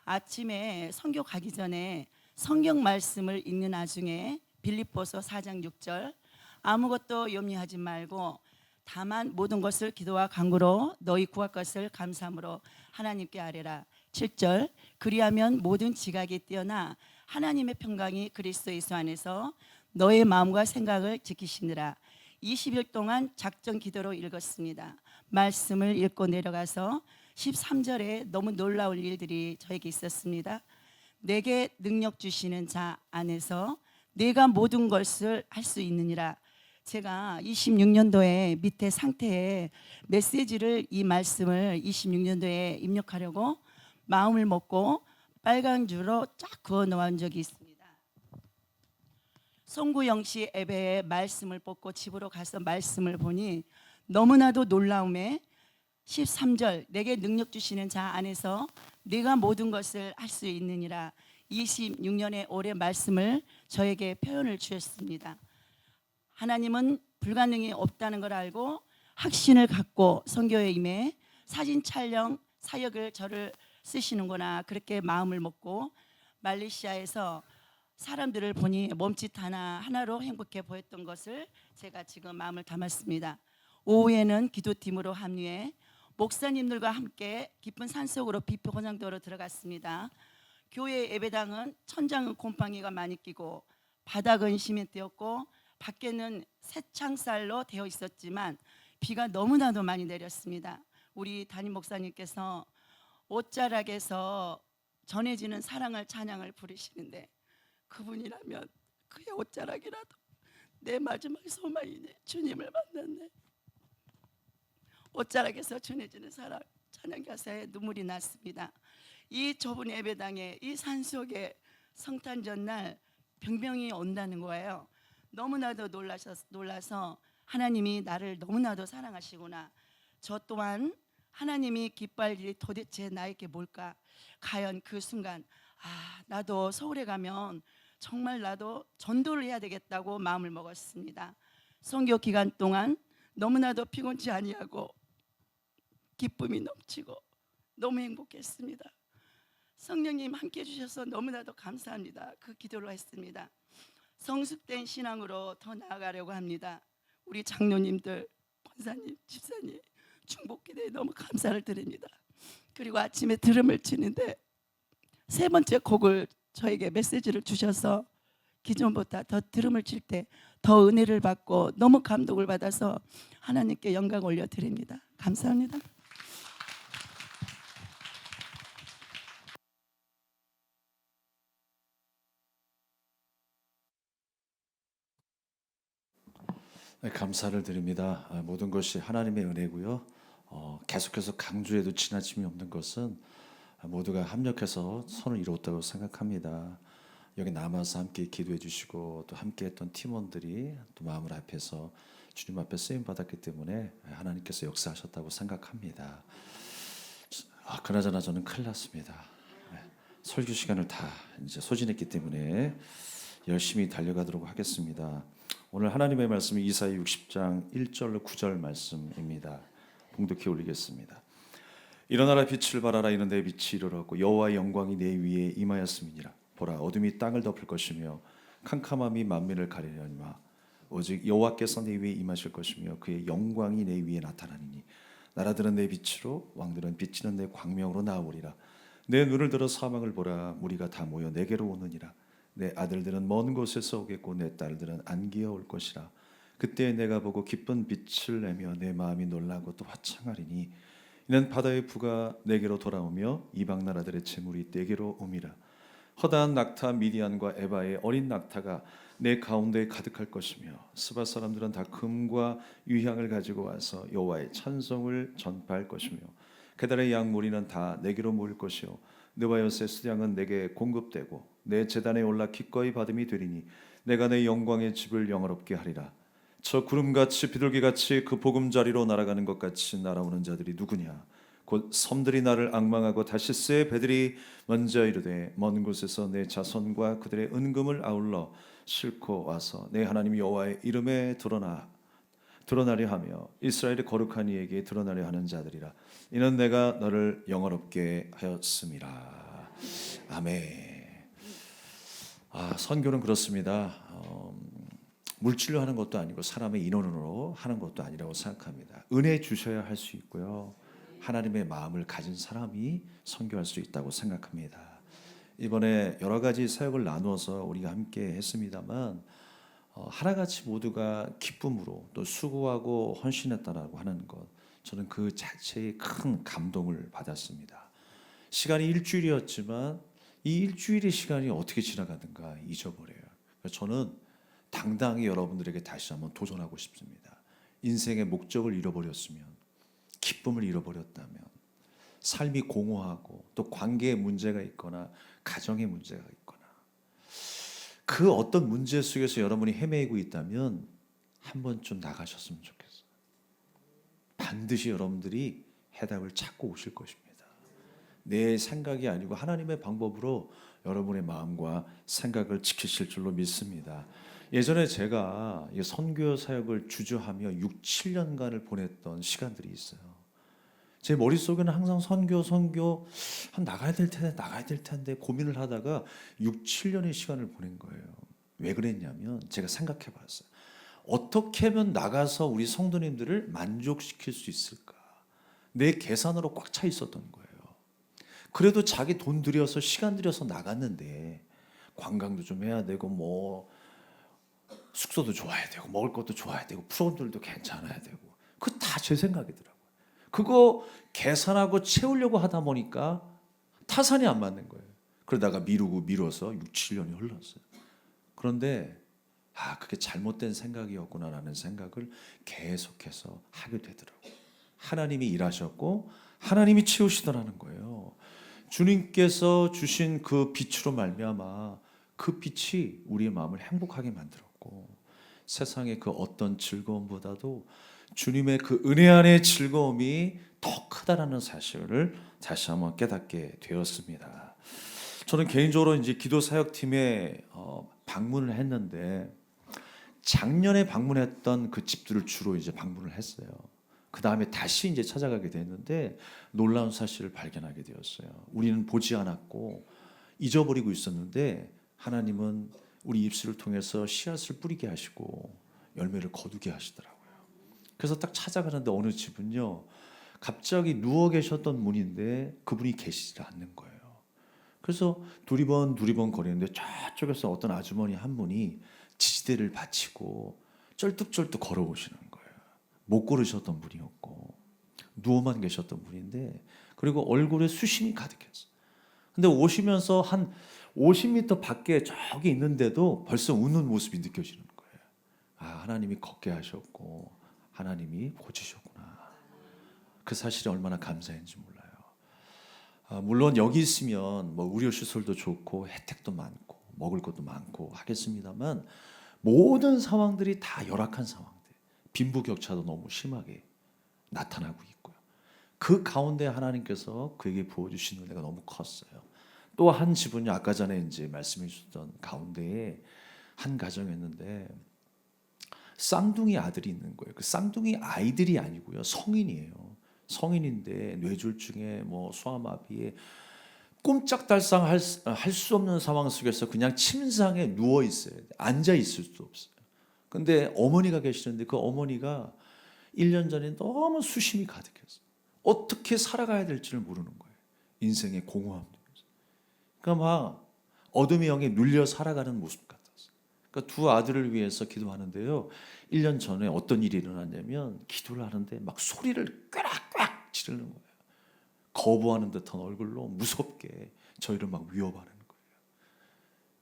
아침에 선교 가기 전에 성경 말씀을 읽는 와중에 빌립보서 4장 6절, 아무것도 염려하지 말고 다만 모든 것을 기도와 간구로 너희 구할 것을 감사함으로 하나님께 아뢰라. 7절, 그리하면 모든 지각이 뛰어나 하나님의 평강이 그리스도 예수 안에서 너의 마음과 생각을 지키시느라. 20일 동안 작전 기도로 읽었습니다. 말씀을 읽고 내려가서 13절에 너무 놀라울 일들이 저에게 있었습니다. 내게 능력 주시는 자 안에서 내가 모든 것을 할 수 있느니라. 제가 26년도에 밑에 상태에 메시지를, 이 말씀을 26년도에 입력하려고 마음을 먹고 빨간 줄로 쫙 그어 놓은 적이 있습니다. 송구영씨 예배에 말씀을 뽑고 집으로 가서 말씀을 보니 너무나도 놀라움에 13절, 내게 능력 주시는 자 안에서 네가 모든 것을 할 수 있느니라. 26년의 올해 말씀을 저에게 표현을 주셨습니다. 하나님은 불가능이 없다는 걸 알고 확신을 갖고 선교에 임해 사진 촬영 사역을 저를 쓰시는구나, 그렇게 마음을 먹고 말레이시아에서 사람들을 보니 몸짓 하나로 행복해 보였던 것을 제가 지금 마음을 담았습니다. 오후에는 기도팀으로 합류해 목사님들과 함께 깊은 산속으로 비포고장도로 들어갔습니다. 교회 예배당은 천장은 곰팡이가 많이 끼고 바닥은 시멘트였고 밖에는 새창살로 되어 있었지만 비가 너무나도 많이 내렸습니다. 우리 담임 목사님께서 옷자락에서 전해지는 사랑을 찬양을 부르시는데, 그분이라면 그의 옷자락이라도 내 마지막 소망이네. 주님을 만났네. 옷자락에서 전해지는 사랑 찬양 가사에 눈물이 났습니다. 이 좁은 예배당에, 이 산속에 성탄 전날 병명이 온다는 거예요. 너무나도 놀라서 하나님이 나를 너무나도 사랑하시구나. 저 또한 하나님이 기뻐할 일이 도대체 나에게 뭘까? 과연 그 순간 나도 서울에 가면 정말 나도 전도를 해야 되겠다고 마음을 먹었습니다. 선교 기간 동안 너무나도 피곤치 아니하고 기쁨이 넘치고 너무 행복했습니다. 성령님 함께 해주셔서 너무나도 감사합니다. 그 기도를 했습니다. 성숙된 신앙으로 더 나아가려고 합니다. 우리 장로님들, 권사님, 집사님 중복기도에 너무 감사를 드립니다. 그리고 아침에 드럼을 치는데 세 번째 곡을 저에게 메시지를 주셔서 기존보다 더 드럼을 칠 때 더 은혜를 받고 너무 감동을 받아서 하나님께 영광 올려드립니다. 감사합니다. 네, 감사를 드립니다. 모든 것이 하나님의 은혜고요. 계속해서 강조해도 지나침이 없는 것은 모두가 합력해서 선을 이루었다고 생각합니다. 여기 남아서 함께 기도해 주시고 또 함께했던 팀원들이 또 마음을 합해서 주님 앞에 쓰임 받았기 때문에 하나님께서 역사하셨다고 생각합니다. 그나저나 저는 큰일 났습니다. 설교 시간을 다 이제 소진했기 때문에 열심히 달려가도록 하겠습니다. 오늘 하나님의 말씀이 이사야 60장 1절로 9절 말씀입니다. 봉독해 올리겠습니다. 일어나라, 빛을 발하라. 이는 내 빛이 이르렀고 여호와의 영광이 내 위에 임하였음이니라. 보라, 어둠이 땅을 덮을 것이며 캄캄함이 만민을 가리려니와 오직 여호와께서 내 위에 임하실 것이며 그의 영광이 내 위에 나타나니니 나라들은 내 빛으로 왕들은 비치는 내 광명으로 나오리라. 내 눈을 들어 사망을 보라. 무리가 다 모여 내게로 오느니라. 내 아들들은 먼 곳에서 오겠고 내 딸들은 안기어 올 것이라. 그때 내가 보고 기쁜 빛을 내며 내 마음이 놀라고 또 화창하리니 이는 바다의 부가 내게로 돌아오며 이방 나라들의 재물이 내게로 옴이라. 허다한 낙타 미디안과 에바의 어린 낙타가 내 가운데에 가득할 것이며 스바 사람들은 다 금과 유향을 가지고 와서 여호와의 찬송을 전파할 것이며 게달의 양 무리는 다 내게로 모일 것이요 느바요스의 수량은 내게 공급되고 내 제단에 올라 기꺼이 받음이 되리니 내가 내 영광의 집을 영화롭게 하리라. 저 구름같이 비둘기같이 그 보금자리로 날아가는 것 같이 날아오는 자들이 누구냐? 곧 섬들이 나를 앙망하고 다시스의 배들이 먼저 이르되 먼 곳에서 내 자손과 그들의 은금을 아울러 싣고 와서 내 하나님 여호와의 이름에 드러나려 하며 이스라엘의 거룩한 이에게 드러나려 하는 자들이라. 이는 내가 너를 영화롭게 하였음이라. 아멘. 선교는 그렇습니다. 물질로 하는 것도 아니고 사람의 인원으로 하는 것도 아니라고 생각합니다. 은혜 주셔야 할 수 있고요. 하나님의 마음을 가진 사람이 선교할 수 있다고 생각합니다. 이번에 여러 가지 사역을 나누어서 우리가 함께 했습니다만 하나같이 모두가 기쁨으로 또 수고하고 헌신했다라고 하는 것, 저는 그 자체에 큰 감동을 받았습니다. 시간이 일주일이었지만 이 일주일의 시간이 어떻게 지나가는가 잊어버려요. 저는 당당히 여러분들에게 다시 한번 도전하고 싶습니다. 인생의 목적을 잃어버렸으면, 기쁨을 잃어버렸다면, 삶이 공허하고 또 관계에 문제가 있거나 가정에 문제가 있거나 그 어떤 문제 속에서 여러분이 헤매고 있다면 한 번쯤 나가셨으면 좋겠어요. 반드시 여러분들이 해답을 찾고 오실 것입니다. 내 생각이 아니고 하나님의 방법으로 여러분의 마음과 생각을 지키실 줄로 믿습니다. 예전에 제가 선교 사역을 주저하며 6, 7년간을 보냈던 시간들이 있어요. 제 머릿속에는 항상 선교 한 나가야 될 텐데 고민을 하다가 6, 7년의 시간을 보낸 거예요. 왜 그랬냐면 제가 생각해 봤어요. 어떻게 하면 나가서 우리 성도님들을 만족시킬 수 있을까? 내 계산으로 꽉 차 있었던 거예요. 그래도 자기 돈 들여서 시간 들여서 나갔는데 관광도 좀 해야 되고 뭐 숙소도 좋아야 되고 먹을 것도 좋아야 되고 프로들도 괜찮아야 되고 그거 다 제 생각이더라고요. 그거 계산하고 채우려고 하다 보니까 타산이 안 맞는 거예요. 그러다가 미뤄서 6, 7년이 흘렀어요. 그런데 그게 잘못된 생각이었구나라는 생각을 계속해서 하게 되더라고요. 하나님이 일하셨고 하나님이 채우시더라는 거예요. 주님께서 주신 그 빛으로 말미암아 그 빛이 우리의 마음을 행복하게 만들었고 세상의 그 어떤 즐거움보다도 주님의 그 은혜 안의 즐거움이 더 크다라는 사실을 다시 한번 깨닫게 되었습니다. 저는 개인적으로 이제 기도 사역팀에 방문을 했는데 작년에 방문했던 그 집들을 주로 이제 방문을 했어요. 그 다음에 다시 이제 찾아가게 됐는데 놀라운 사실을 발견하게 되었어요. 우리는 보지 않았고 잊어버리고 있었는데 하나님은 우리 입술을 통해서 씨앗을 뿌리게 하시고 열매를 거두게 하시더라고요. 그래서 딱 찾아가는데 어느 집은요, 갑자기 누워 계셨던 분인데 그분이 계시지 않는 거예요. 그래서 두리번 거리는데 저쪽에서 어떤 아주머니 한 분이 지지대를 받치고 쩔뚝쩔뚝 걸어오시는 거예요. 못 걸으셨던 분이었고 누워만 계셨던 분인데 그리고 얼굴에 수심이 가득했어요. 근데 오시면서 한 50m 밖에 저기 있는데도 벌써 웃는 모습이 느껴지는 거예요. 하나님이 걷게 하셨고 하나님이 고치셨구나. 그 사실이 얼마나 감사한지 몰라요. 물론 여기 있으면 뭐 의료시설도 좋고 혜택도 많고 먹을 것도 많고 하겠습니다만 모든 상황들이 다 열악한 상황들, 빈부격차도 너무 심하게 나타나고 있고요. 그 가운데 하나님께서 그에게 부어주신 은혜가 너무 컸어요. 또 한 집은요, 아까 전에 이제 말씀해 주셨던 가운데에 한 가정이었는데 쌍둥이 아들이 있는 거예요. 그 쌍둥이 아이들이 아니고요, 성인이에요. 성인인데 뇌졸중에 뭐 소아마비에 꼼짝달싹 할 수 없는 상황 속에서 그냥 침상에 누워 있어요. 앉아 있을 수도 없어요. 근데 어머니가 계시는데 그 어머니가 1년 전에 너무 수심이 가득했어요. 어떻게 살아가야 될지를 모르는 거예요. 인생의 공허함. 그러니까 막 어둠의 영에 눌려 살아가는 모습 같았어요. 그러니까 두 아들을 위해서 기도하는데요. 1년 전에 어떤 일이 일어났냐면 기도를 하는데 막 소리를 꾀락꾀락 지르는 거예요. 거부하는 듯한 얼굴로 무섭게 저희를 막 위협하는 거예요.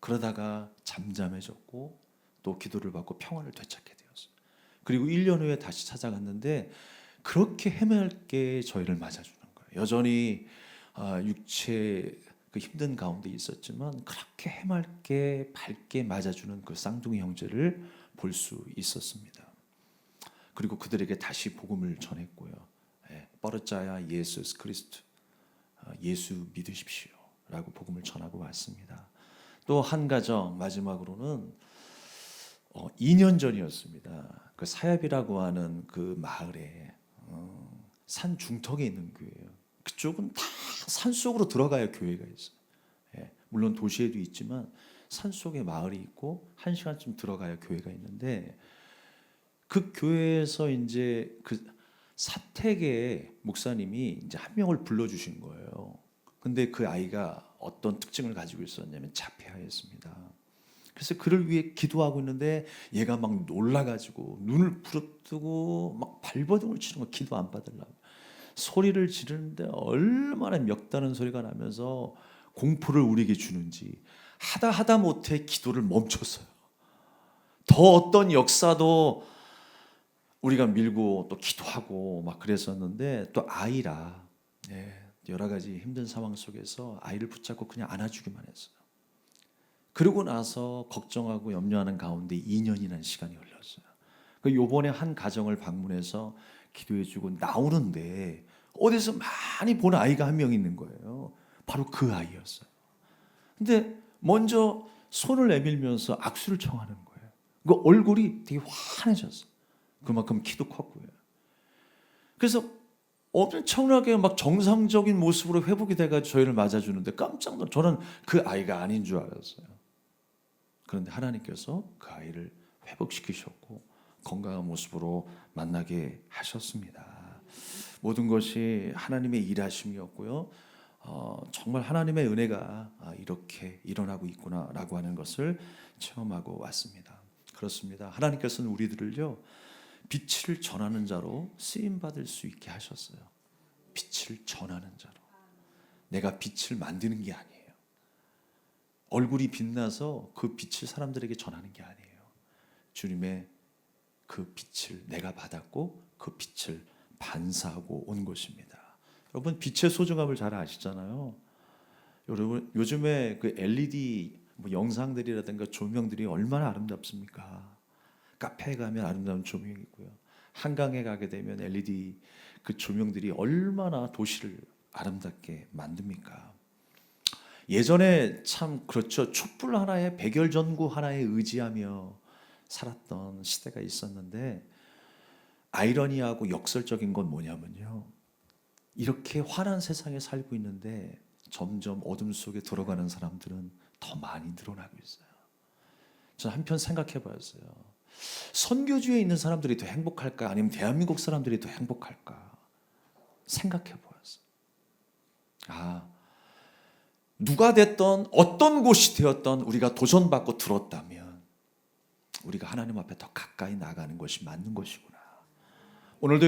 그러다가 잠잠해졌고 또 기도를 받고 평안을 되찾게 되었어요. 그리고 1년 후에 다시 찾아갔는데 그렇게 헤매게 저희를 맞아주는 거예요. 여전히 육체 그 힘든 가운데 있었지만 그렇게 해맑게 밝게 맞아주는 그 쌍둥이 형제를 볼 수 있었습니다. 그리고 그들에게 다시 복음을 전했고요. 버르자야 예수 그리스도, 예수 믿으십시오 라고 복음을 전하고 왔습니다. 또 한 가정 마지막으로는 2년 전이었습니다. 그 사яб이라고 하는 그 마을에 산 중턱에 있는 교회예요. 그쪽은 다 산속으로 들어가야 교회가 있어요. 예, 물론 도시에도 있지만 산속에 마을이 있고 1시간쯤 들어가야 교회가 있는데, 그 교회에서 이제 그 사택의 목사님이 이제 한 명을 불러주신 거예요. 근데 그 아이가 어떤 특징을 가지고 있었냐면 자폐아였습니다. 그래서 그를 위해 기도하고 있는데 얘가 막 놀라가지고 눈을 부릅뜨고 막 발버둥을 치는 거, 기도 안 받으려고 소리를 지르는데 얼마나 멱다는 소리가 나면서 공포를 우리에게 주는지 하다 못해 기도를 멈췄어요. 더 어떤 역사도 우리가 밀고 또 기도하고 막 그랬었는데, 또 아이라 여러 가지 힘든 상황 속에서 아이를 붙잡고 그냥 안아주기만 했어요. 그러고 나서 걱정하고 염려하는 가운데 2년이라는 시간이 흘렀어요. 그 요번에 한 가정을 방문해서 기도해주고 나오는데 어디서 많이 본 아이가 한 명 있는 거예요. 바로 그 아이였어요. 근데 먼저 손을 내밀면서 악수를 청하는 거예요. 그 얼굴이 되게 환해졌어요. 그만큼 키도 컸고요. 그래서 엄청나게 막 정상적인 모습으로 회복이 돼가지고 저희를 맞아주는데 깜짝 놀라. 저는 그 아이가 아닌 줄 알았어요. 그런데 하나님께서 그 아이를 회복시키셨고 건강한 모습으로 만나게 하셨습니다. 모든 것이 하나님의 일하심이었고요. 정말 하나님의 은혜가 이렇게 일어나고 있구나라고 하는 것을 체험하고 왔습니다. 그렇습니다. 하나님께서는 우리들을요, 빛을 전하는 자로 쓰임 받을 수 있게 하셨어요. 빛을 전하는 자로. 내가 빛을 만드는 게 아니에요. 얼굴이 빛나서 그 빛을 사람들에게 전하는 게 아니에요. 주님의 그 빛을 내가 받았고 그 빛을 반사하고 온 것입니다. 여러분, 빛의 소중함을 잘 아시잖아요. 여러분, 요즘에 그 LED 영상들이라든가 조명들이 얼마나 아름답습니까? 카페에 가면 아름다운 조명이 있고요. 한강에 가게 되면 LED 그 조명들이 얼마나 도시를 아름답게 만듭니까? 예전에 참 그렇죠. 촛불 하나에 백열전구 하나에 의지하며 살았던 시대가 있었는데, 아이러니하고 역설적인 건 뭐냐면요, 이렇게 환한 세상에 살고 있는데 점점 어둠 속에 들어가는 사람들은 더 많이 늘어나고 있어요. 저는 한편 생각해 봤어요. 선교주에 있는 사람들이 더 행복할까, 아니면 대한민국 사람들이 더 행복할까 생각해 보았어요. 누가 됐던 어떤 곳이 되었던 우리가 도전받고 들었다면 우리가 하나님 앞에 더 가까이 나가는 것이 맞는 것이구나. 오늘도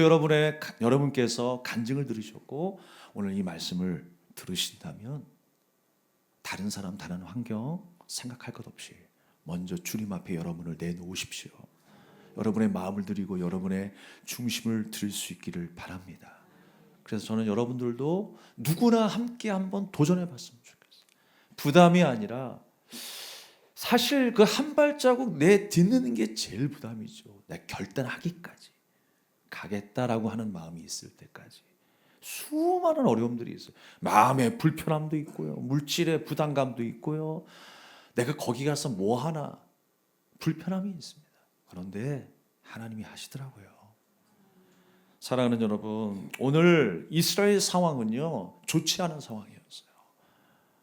여러분께서 간증을 들으셨고 오늘 이 말씀을 들으신다면 다른 사람, 다른 환경 생각할 것 없이 먼저 주님 앞에 여러분을 내놓으십시오. 여러분의 마음을 드리고 여러분의 중심을 드릴 수 있기를 바랍니다. 그래서 저는 여러분들도 누구나 함께 한번 도전해 봤으면 좋겠어요. 부담이 아니라, 사실 그 한 발자국 내딛는 게 제일 부담이죠. 내 결단하기까지, 가겠다라고 하는 마음이 있을 때까지 수많은 어려움들이 있어요. 마음의 불편함도 있고요, 물질의 부담감도 있고요, 내가 거기 가서 뭐 하나 불편함이 있습니다. 그런데 하나님이 하시더라고요. 사랑하는 여러분, 오늘 이스라엘 상황은요, 좋지 않은 상황이었어요.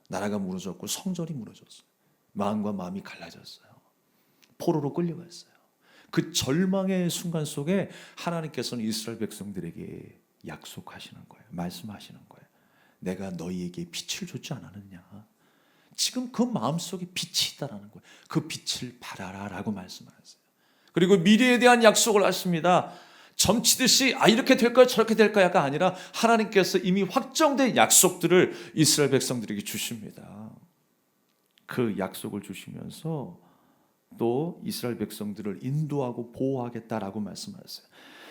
나라가 무너졌고 성전이 무너졌어요. 마음과 마음이 갈라졌어요. 포로로 끌려갔어요. 그 절망의 순간 속에 하나님께서는 이스라엘 백성들에게 약속하시는 거예요. 말씀하시는 거예요. 내가 너희에게 빛을 줬지 않았느냐. 지금 그 마음속에 빛이 있다라는 거예요. 그 빛을 바라라 라고 말씀하셨어요. 그리고 미래에 대한 약속을 하십니다. 점치듯이 이렇게 될 거야 저렇게 될 거야가 아니라 하나님께서 이미 확정된 약속들을 이스라엘 백성들에게 주십니다. 그 약속을 주시면서 또 이스라엘 백성들을 인도하고 보호하겠다라고 말씀하셨어요.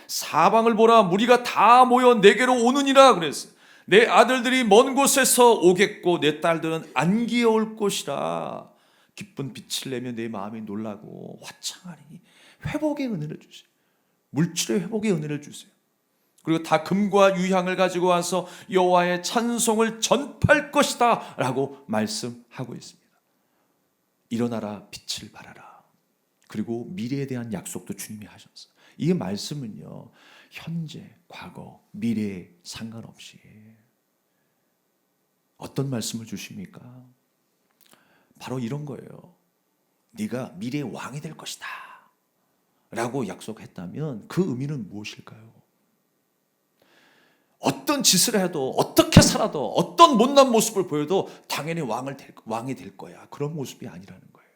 사방을 보라, 무리가 다 모여 내게로 오느니라 그랬어요. 내 아들들이 먼 곳에서 오겠고 내 딸들은 안기에 올 것이라. 기쁜 빛을 내며 내 마음이 놀라고 화창하니 회복의 은혜를 주세요. 물질의 회복의 은혜를 주세요. 그리고 다 금과 유향을 가지고 와서 여호와의 찬송을 전파할 것이다 라고 말씀하고 있습니다. 일어나라, 빛을 발하라. 그리고 미래에 대한 약속도 주님이 하셨어요. 이 말씀은요, 현재, 과거, 미래에 상관없이 어떤 말씀을 주십니까? 바로 이런 거예요. 네가 미래의 왕이 될 것이다 라고 약속했다면 그 의미는 무엇일까요? 어떤 짓을 해도, 어떻게 살아도, 어떤 못난 모습을 보여도 당연히 왕이 될 거야. 그런 모습이 아니라는 거예요.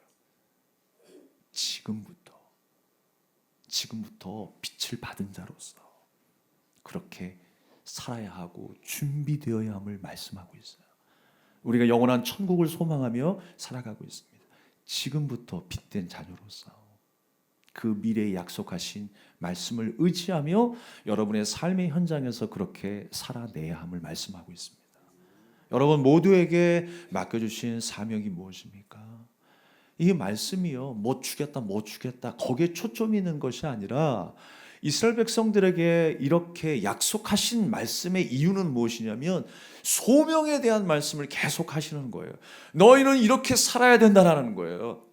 지금부터 빛을 받은 자로서 그렇게 살아야 하고 준비되어야 함을 말씀하고 있어요. 우리가 영원한 천국을 소망하며 살아가고 있습니다. 지금부터 빛된 자녀로서 그 미래에 약속하신 말씀을 의지하며 여러분의 삶의 현장에서 그렇게 살아내야 함을 말씀하고 있습니다. 여러분 모두에게 맡겨주신 사명이 무엇입니까? 이 말씀이요, 뭐 주겠다 거기에 초점이 있는 것이 아니라 이스라엘 백성들에게 이렇게 약속하신 말씀의 이유는 무엇이냐면 소명에 대한 말씀을 계속 하시는 거예요. 너희는 이렇게 살아야 된다라는 거예요.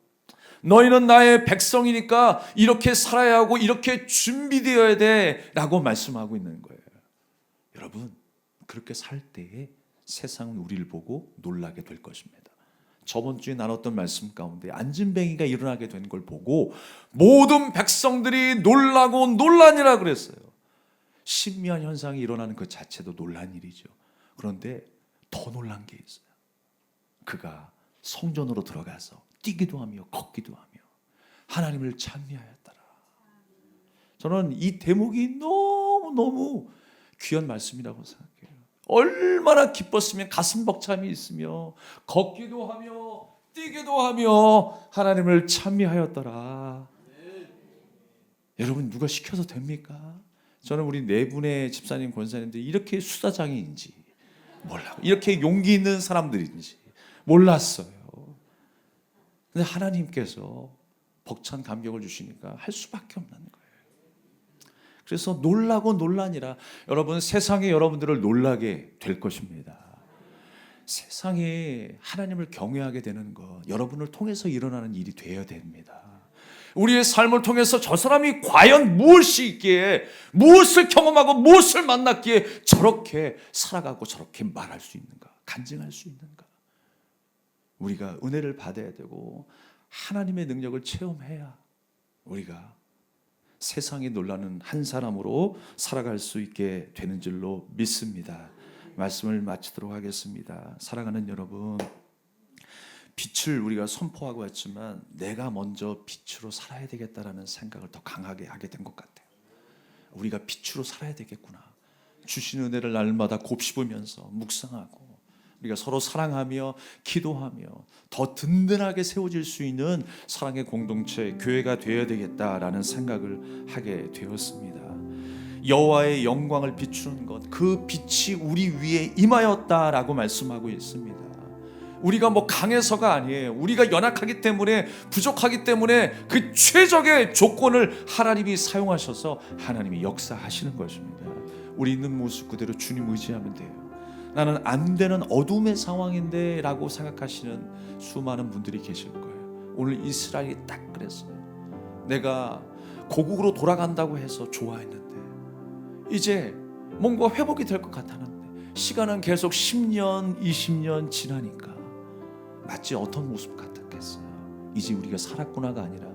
너희는 나의 백성이니까 이렇게 살아야 하고 이렇게 준비되어야 돼 라고 말씀하고 있는 거예요. 여러분, 그렇게 살 때에 세상은 우리를 보고 놀라게 될 것입니다. 저번 주에 나눴던 말씀 가운데 안진뱅이가 일어나게 된 걸 보고 모든 백성들이 놀라고 논란이라 그랬어요. 신미한 현상이 일어나는 그 자체도 놀란 일이죠. 그런데 더 놀란 게 있어요. 그가 성전으로 들어가서 뛰기도 하며 걷기도 하며 하나님을 찬미하였더라. 저는 이 대목이 너무너무 귀한 말씀이라고 생각해요. 얼마나 기뻤으면 가슴 벅참이 있으며 걷기도 하며 뛰기도 하며 하나님을 찬미하였더라. 여러분 누가 시켜서 됩니까? 저는 우리 네 분의 집사님 권사님들이 이렇게 수다장인지 몰라, 이렇게 용기 있는 사람들인지 몰랐어요. 근데 하나님께서 벅찬 감격을 주시니까 할 수밖에 없는 거예요. 그래서 놀라고 논란이라 여러분 세상이 여러분들을 놀라게 될 것입니다. 세상에 하나님을 경외하게 되는 것 여러분을 통해서 일어나는 일이 되어야 됩니다. 우리의 삶을 통해서 저 사람이 과연 무엇이 있기에, 무엇을 경험하고 무엇을 만났기에 저렇게 살아가고 저렇게 말할 수 있는가, 간증할 수 있는가. 우리가 은혜를 받아야 되고 하나님의 능력을 체험해야 우리가 세상이 놀라는 한 사람으로 살아갈 수 있게 되는 줄로 믿습니다. 말씀을 마치도록 하겠습니다. 사랑하는 여러분, 빛을 우리가 선포하고 했지만 내가 먼저 빛으로 살아야 되겠다라는 생각을 더 강하게 하게 된 것 같아요. 우리가 빛으로 살아야 되겠구나. 주신 은혜를 날마다 곱씹으면서 묵상하고 우리가 서로 사랑하며 기도하며 더 든든하게 세워질 수 있는 사랑의 공동체, 교회가 되어야 되겠다라는 생각을 하게 되었습니다. 여호와의 영광을 비추는 것, 그 빛이 우리 위에 임하였다라고 말씀하고 있습니다. 우리가 뭐 강해서가 아니에요. 우리가 연약하기 때문에, 부족하기 때문에 그 최적의 조건을 하나님이 사용하셔서 하나님이 역사하시는 것입니다. 우리 있는 모습 그대로 주님 의지하면 돼요. 나는 안 되는 어둠의 상황인데 라고 생각하시는 수많은 분들이 계실 거예요. 오늘 이스라엘이 딱 그랬어요. 내가 고국으로 돌아간다고 해서 좋아했는데 이제 뭔가 회복이 될 것 같았는데 시간은 계속 10년, 20년 지나니까 마치 어떤 모습 같았겠어요. 이제 우리가 살았구나가 아니라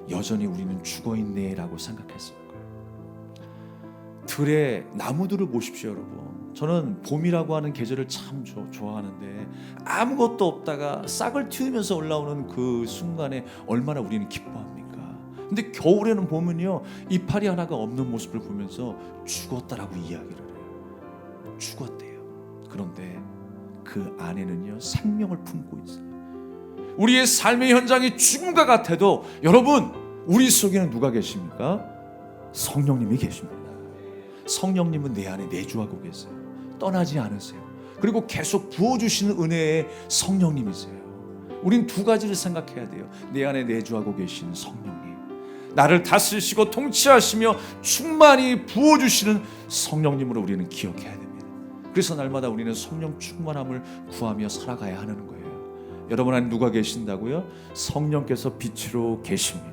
여전히 우리는 죽어있네 라고 생각했을 거예요. 들의 나무들을 보십시오 여러분. 저는 봄이라고 하는 계절을 참 좋아하는데 아무것도 없다가 싹을 틔우면서 올라오는 그 순간에 얼마나 우리는 기뻐합니까? 근데 겨울에는 보면요, 이파리 하나가 없는 모습을 보면서 죽었다라고 이야기를 해요. 죽었대요. 그런데 그 안에는요 생명을 품고 있어요. 우리의 삶의 현장이 죽음과 같아도 여러분 우리 속에는 누가 계십니까? 성령님이 계십니다. 성령님은 내 안에 내주하고 계세요. 떠나지 않으세요. 그리고 계속 부어주시는 은혜의 성령님이세요. 우린 두 가지를 생각해야 돼요. 내 안에 내주하고 계시는 성령님, 나를 다스리시고 통치하시며 충만히 부어주시는 성령님으로 우리는 기억해야 됩니다. 그래서 날마다 우리는 성령 충만함을 구하며 살아가야 하는 거예요. 여러분 안에 누가 계신다고요? 성령께서 빛으로 계십니다.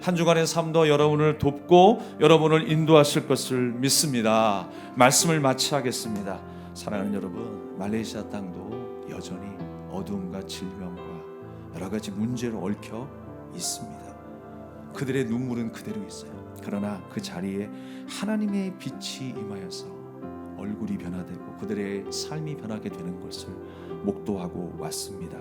한 주간의 삶도 여러분을 돕고 여러분을 인도하실 것을 믿습니다. 말씀을 마치하겠습니다. 사랑하는 여러분, 말레이시아 땅도 여전히 어두움과 질병과 여러 가지 문제로 얽혀 있습니다. 그들의 눈물은 그대로 있어요. 그러나 그 자리에 하나님의 빛이 임하여서 얼굴이 변화되고 그들의 삶이 변하게 되는 것을 목도하고 왔습니다.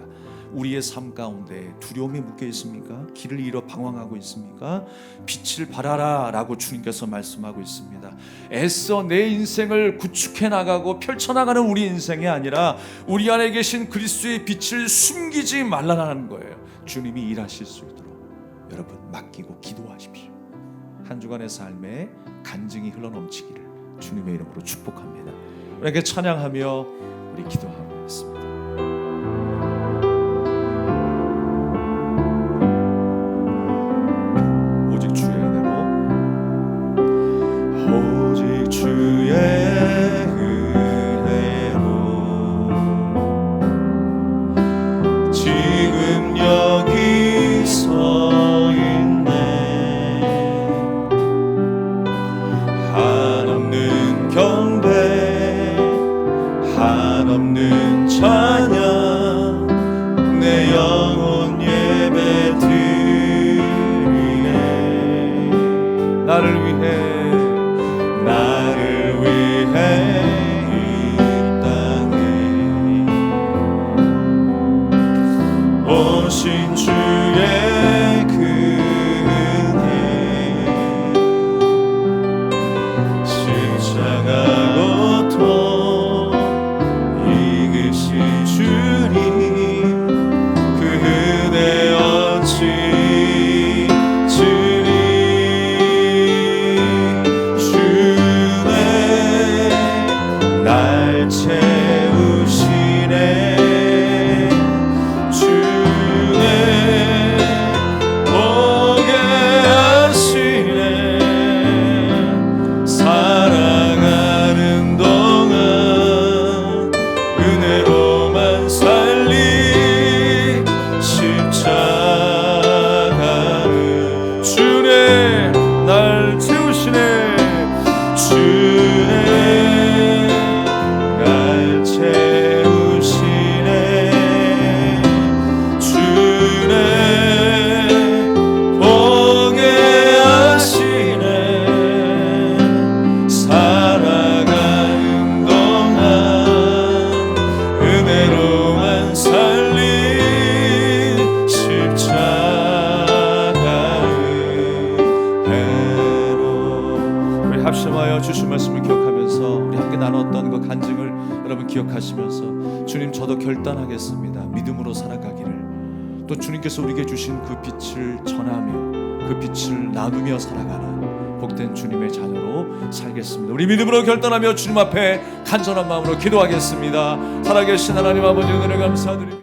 우리의 삶 가운데 두려움이 묶여 있습니까? 길을 잃어 방황하고 있습니까? 빛을 발하라 라고 주님께서 말씀하고 있습니다. 애써 내 인생을 구축해 나가고 펼쳐나가는 우리 인생이 아니라 우리 안에 계신 그리스도의 빛을 숨기지 말라는 거예요. 주님이 일하실 수 있도록 여러분 맡기고 기도하십시오. 한 주간의 삶에 간증이 흘러넘치기를 주님의 이름으로 축복합니다. 우리에게 찬양하며 우리 기도하고 있습니다. 오직 주의 은혜로, 오직 주의 은혜로 지금 여기 서 있네. 한없는 경배, 한없는 찬양, 내 영혼 예배 드리네. 나를 위해 이 땅에 오신 주의 그 은혜, 십자가 고통 이기신 주님, 그 은혜 어찌 주니. 주네 날 채우시네. 주네 보게 하시네. 살아가는 동안 은혜로만 살리 십자가는 주네 날 채우시네. 주네 날 채우시네. 주네 보게 하시네. 살아가는 동안 은혜로만 살리 십자가의 우리 합심하여 주신 말씀을 기억하면서 우리 함께 나눴던 그 간증을 여러분 기억하시면서 주님 저도 결단하겠습니다. 믿음으로 살아가기를. 또 주님께서 우리에게 주신 그 빛을 전하며 그 빛을 나누며 살아가는 복된 주님의 자녀로 살겠습니다. 우리 믿음으로 결단하며 주님 앞에 간절한 마음으로 기도하겠습니다. 살아계신 하나님 아버지 은혜를 감사드립니다.